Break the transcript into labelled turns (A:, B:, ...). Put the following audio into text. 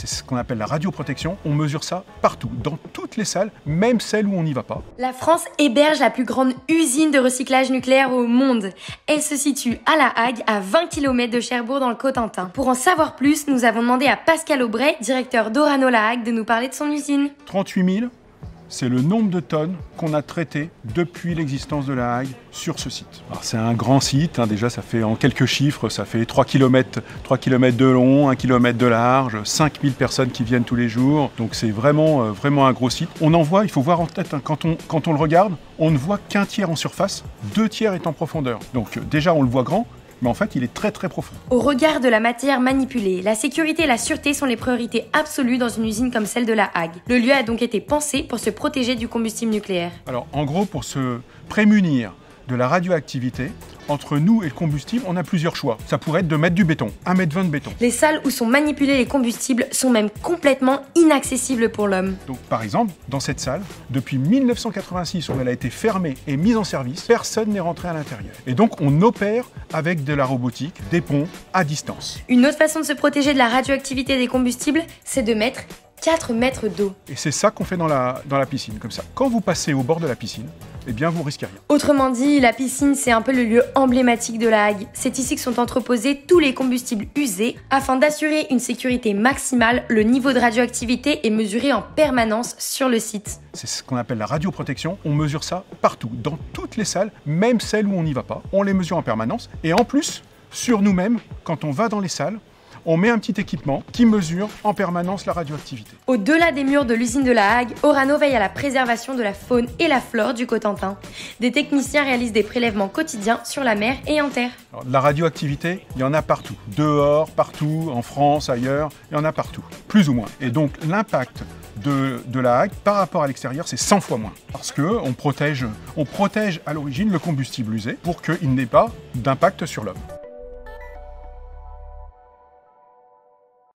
A: C'est ce qu'on appelle la radioprotection. On mesure ça partout, dans toutes les salles, même celles où on n'y va pas.
B: La France héberge la plus grande usine de recyclage nucléaire au monde. Elle se situe à La Hague, à 20 km de Cherbourg dans le Cotentin. Pour en savoir plus, nous avons demandé à Pascal Aubray, directeur d'Orano La Hague, de nous parler de son usine.
A: 38 000, c'est le nombre de tonnes qu'on a traitées depuis l'existence de La Hague sur ce site. Alors c'est un grand site, déjà ça fait en quelques chiffres, ça fait 3 km de long, 1 km de large, 5000 personnes qui viennent tous les jours, donc c'est vraiment un gros site. On en voit, il faut voir en tête, quand on le regarde, on ne voit qu'un tiers en surface, 2 tiers est en profondeur. Donc déjà on le voit grand, mais en fait, il est très très profond.
B: Au regard de la matière manipulée, la sécurité et la sûreté sont les priorités absolues dans une usine comme celle de La Hague. Le lieu a donc été pensé pour se protéger du combustible nucléaire.
A: Alors, en gros, pour se prémunir de la radioactivité, entre nous et le combustible, on a plusieurs choix. Ça pourrait être de mettre du béton, 1,20 m de béton.
B: Les salles où sont manipulés les combustibles sont même complètement inaccessibles pour l'homme.
A: Donc par exemple, dans cette salle, depuis 1986 où elle a été fermée et mise en service, personne n'est rentré à l'intérieur. Et donc on opère avec de la robotique, des ponts à distance.
B: Une autre façon de se protéger de la radioactivité des combustibles, c'est de mettre 4 mètres d'eau.
A: Et c'est ça qu'on fait dans la piscine, comme ça. Quand vous passez au bord de la piscine, eh bien vous risquez rien.
B: Autrement dit, la piscine, c'est un peu le lieu emblématique de La Hague. C'est ici que sont entreposés tous les combustibles usés. Afin d'assurer une sécurité maximale, le niveau de radioactivité est mesuré en permanence sur le site.
A: C'est ce qu'on appelle la radioprotection. On mesure ça partout, dans toutes les salles, même celles où on n'y va pas. On les mesure en permanence. Et en plus, sur nous-mêmes, quand on va dans les salles, on met un petit équipement qui mesure en permanence la radioactivité.
B: Au-delà des murs de l'usine de La Hague, Orano veille à la préservation de la faune et la flore du Cotentin. Des techniciens réalisent des prélèvements quotidiens sur la mer et en terre.
A: Alors, la radioactivité, il y en a partout. Dehors, partout, en France, ailleurs, il y en a partout, plus ou moins. Et donc l'impact de La Hague par rapport à l'extérieur, c'est 100 fois moins. Parce qu'on protège à l'origine le combustible usé pour qu'il n'ait pas d'impact sur l'homme.